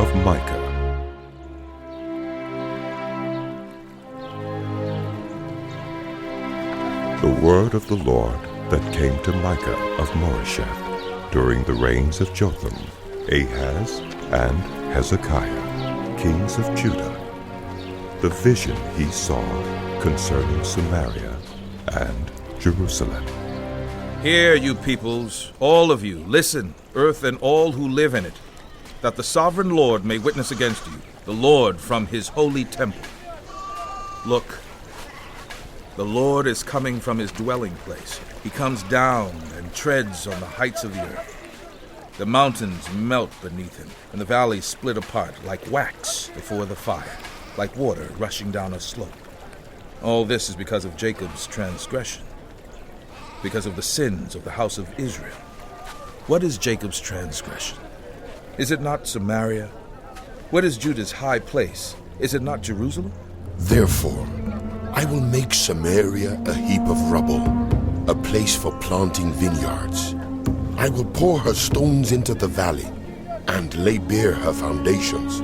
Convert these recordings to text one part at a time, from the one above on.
of Micah. The word of the Lord that came to Micah of Moresheth during the reigns of Jotham, Ahaz, and Hezekiah, kings of Judah. The vision he saw concerning Samaria and Jerusalem. Hear, you peoples, all of you, listen, earth and all who live in it, that the sovereign Lord may witness against you, the Lord from his holy temple. Look, the Lord is coming from his dwelling place. He comes down and treads on the heights of the earth. The mountains melt beneath him, and the valleys split apart like wax before the fire, like water rushing down a slope. All this is because of Jacob's transgression, because of the sins of the house of Israel. What is Jacob's transgression? Is it not Samaria? What is Judah's high place? Is it not Jerusalem? Therefore, I will make Samaria a heap of rubble, a place for planting vineyards. I will pour her stones into the valley and lay bare her foundations.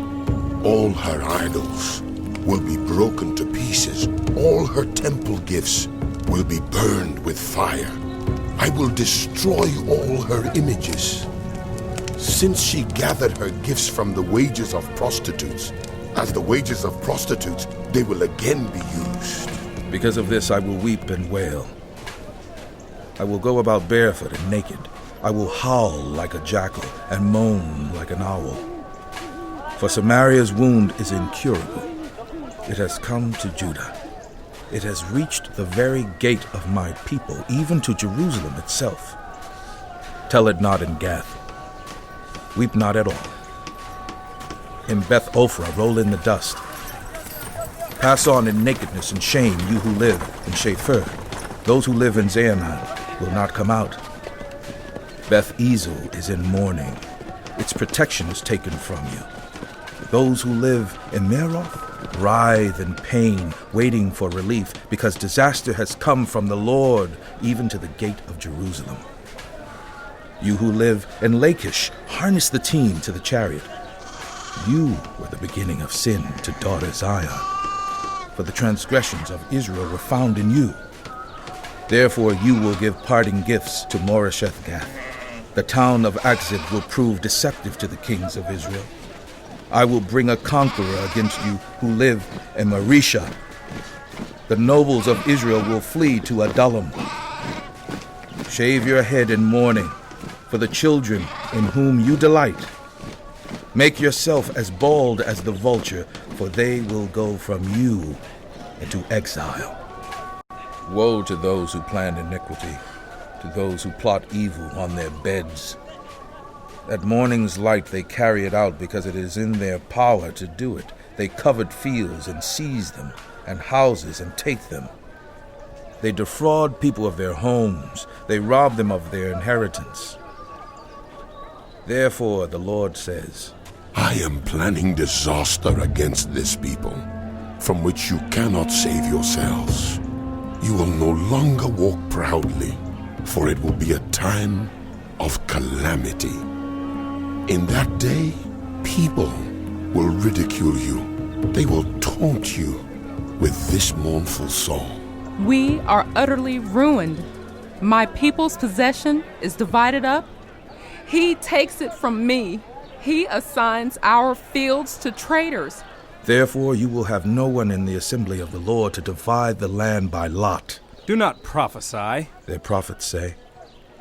All her idols will be broken to pieces. All her temple gifts will be burned with fire. I will destroy all her images. Since she gathered her gifts from the wages of prostitutes, as the wages of prostitutes, they will again be used. Because of this I will weep and wail. I will go about barefoot and naked. I will howl like a jackal and moan like an owl. For Samaria's wound is incurable. It has come to Judah. It has reached the very gate of my people, even to Jerusalem itself. Tell it not in Gath. Weep not at all. In Beth Ophrah roll in the dust. Pass on in nakedness and shame, you who live in Shapher. Those who live in Zaanannim will not come out. Beth Ezel is in mourning. Its protection is taken from you. Those who live in Meroth writhe in pain, waiting for relief, because disaster has come from the Lord, even to the gate of Jerusalem. You who live in Lachish, harness the team to the chariot. You were the beginning of sin to daughter Zion, for the transgressions of Israel were found in you. Therefore you will give parting gifts to Moresheth Gath. The town of Akzib will prove deceptive to the kings of Israel. I will bring a conqueror against you who live in Mareshah. The nobles of Israel will flee to Adullam. Shave your head in mourning for the children in whom you delight. Make yourself as bald as the vulture, for they will go from you into exile. Woe to those who plan iniquity, to those who plot evil on their beds. At morning's light they carry it out because it is in their power to do it. They covet fields and seize them, and houses and take them. They defraud people of their homes. They rob them of their inheritance. Therefore the Lord says, I am planning disaster against this people, from which you cannot save yourselves. You will no longer walk proudly, for it will be a time of calamity. In that day, people will ridicule you. They will taunt you with this mournful song. We are utterly ruined. My people's possession is divided up. He takes it from me. He assigns our fields to traitors. Therefore you will have no one in the assembly of the Lord to divide the land by lot. Do not prophesy. Their prophets say.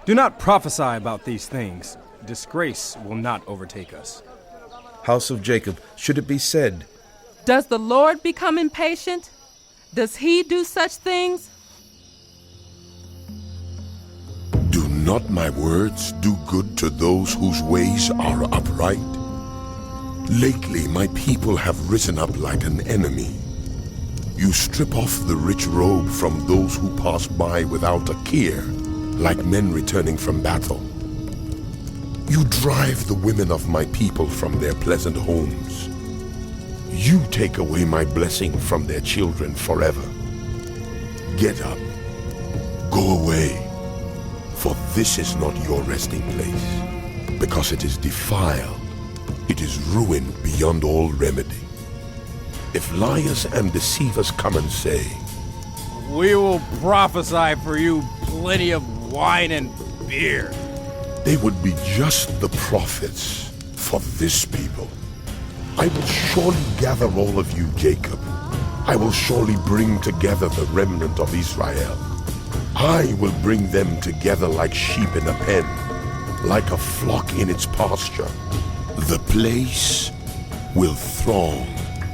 Do not prophesy about these things. Disgrace will not overtake us. House of Jacob, should it be said, Does the Lord become impatient? Does he do such things? Do not my words do good to those whose ways are upright? Lately my people have risen up like an enemy. You strip off the rich robe from those who pass by without a care, like men returning from battle. You drive the women of my people from their pleasant homes. You take away my blessing from their children forever. Get up, go away, for this is not your resting place, because it is defiled, It is ruin beyond all remedy. If liars and deceivers come and say, We will prophesy for you plenty of wine and beer, they would be just the prophets for this people. I will surely gather all of you, Jacob. I will surely bring together the remnant of Israel. I will bring them together like sheep in a pen, like a flock in its pasture. The place will throng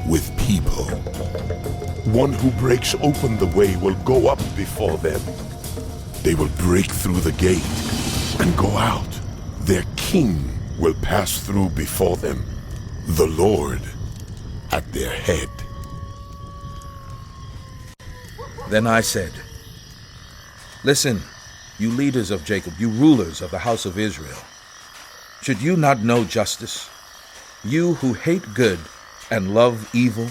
with people. One who breaks open the way will go up before them. They will break through the gate and go out. Their king will pass through before them, the Lord at their head. Then I said, Listen, you leaders of Jacob, you rulers of the house of Israel. Should you not know justice? You who hate good and love evil,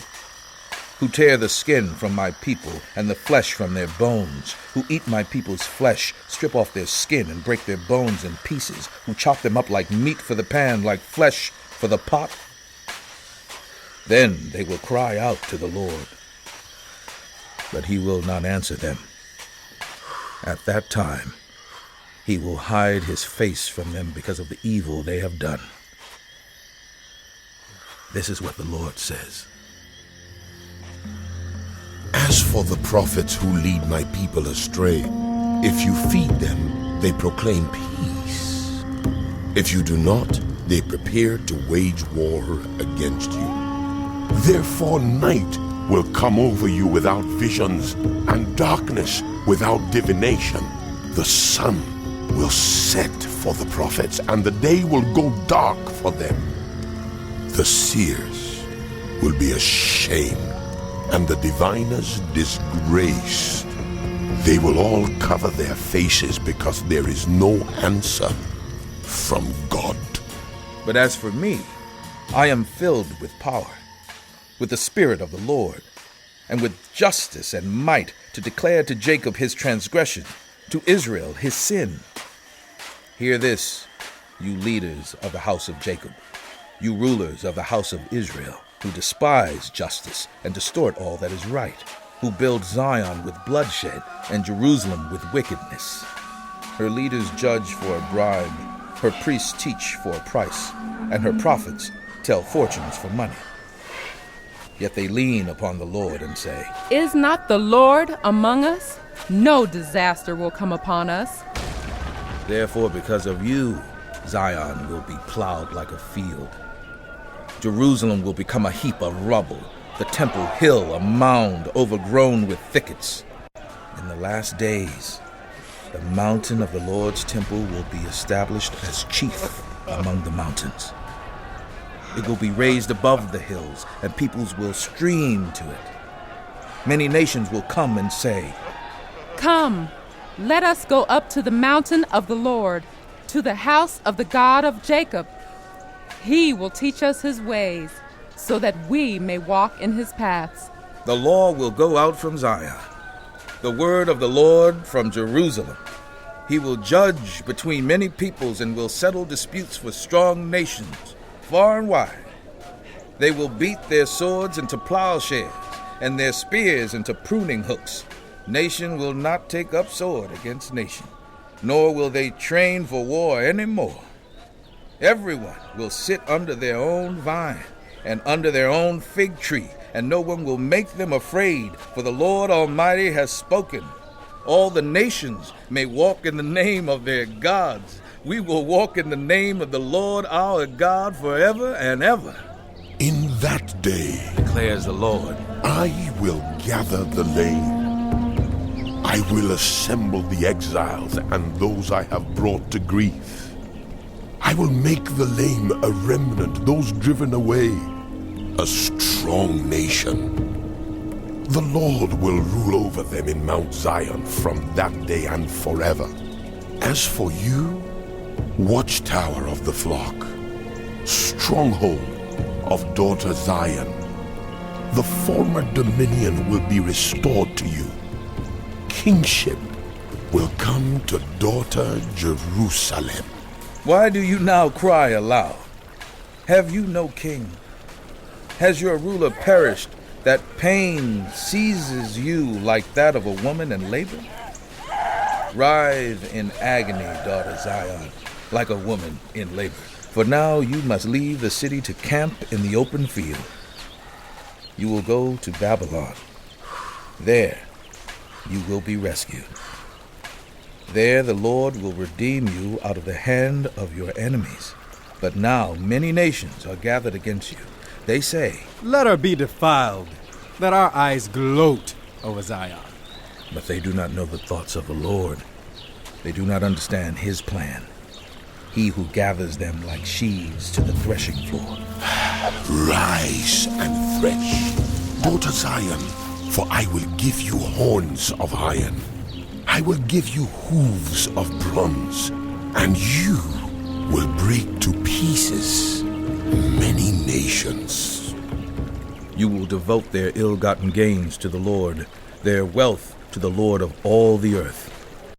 who tear the skin from my people and the flesh from their bones, who eat my people's flesh, strip off their skin and break their bones in pieces, who chop them up like meat for the pan, like flesh for the pot. Then they will cry out to the Lord, but he will not answer them. At that time, he will hide his face from them because of the evil they have done. This is what the Lord says. As for the prophets who lead my people astray, if you feed them, they proclaim peace. If you do not, they prepare to wage war against you. Therefore night will come over you without visions, and darkness without divination. The sun will set for the prophets, and the day will go dark for them. The seers will be ashamed, and the diviners disgraced. They will all cover their faces because there is no answer from God. But as for me, I am filled with power, with the Spirit of the Lord, and with justice and might to declare to Jacob his transgression, to Israel his sin. Hear this, you leaders of the house of Jacob, you rulers of the house of Israel, who despise justice and distort all that is right, who build Zion with bloodshed and Jerusalem with wickedness. Her leaders judge for a bribe, her priests teach for a price, and her prophets tell fortunes for money. Yet they lean upon the Lord and say, Is not the Lord among us? No disaster will come upon us. Therefore, because of you, Zion will be plowed like a field. Jerusalem will become a heap of rubble, the temple hill a mound overgrown with thickets. In the last days, the mountain of the Lord's temple will be established as chief among the mountains. It will be raised above the hills, and peoples will stream to it. Many nations will come and say, Come, let us go up to the mountain of the Lord, to the house of the God of Jacob. He will teach us his ways, so that we may walk in his paths. The law will go out from Zion, the word of the Lord from Jerusalem. He will judge between many peoples and will settle disputes with strong nations, far and wide. They will beat their swords into plowshares and their spears into pruning hooks. Nation will not take up sword against nation, nor will they train for war any more. Everyone will sit under their own vine and under their own fig tree, and no one will make them afraid, for the Lord Almighty has spoken. All the nations may walk in the name of their gods. We will walk in the name of the Lord our God forever and ever. In that day, declares the Lord, I will gather the lame. I will assemble the exiles and those I have brought to grief. I will make the lame a remnant, those driven away, a strong nation. The Lord will rule over them in Mount Zion from that day and forever. As for you, watchtower of the flock, stronghold of daughter Zion, the former dominion will be restored to you. Kingship will come to daughter Jerusalem. why do you now cry aloud? Have you no king? Has your ruler perished, that pain seizes you like that of a woman in labor? Writhe in agony, daughter Zion, like a woman in labor. For now you must leave the city to camp in the open field. You will go to Babylon. There you will be rescued. There the Lord will redeem you out of the hand of your enemies. But now many nations are gathered against you. They say, Let her be defiled. Let our eyes gloat over Zion. but they do not know the thoughts of the Lord. They do not understand his plan. He who gathers them like sheaves to the threshing floor. Rise and thresh, daughter Zion, for I will give you horns of iron. I will give you hooves of bronze, and you will break to pieces many nations. You will devote their ill-gotten gains to the Lord, their wealth to the Lord of all the earth.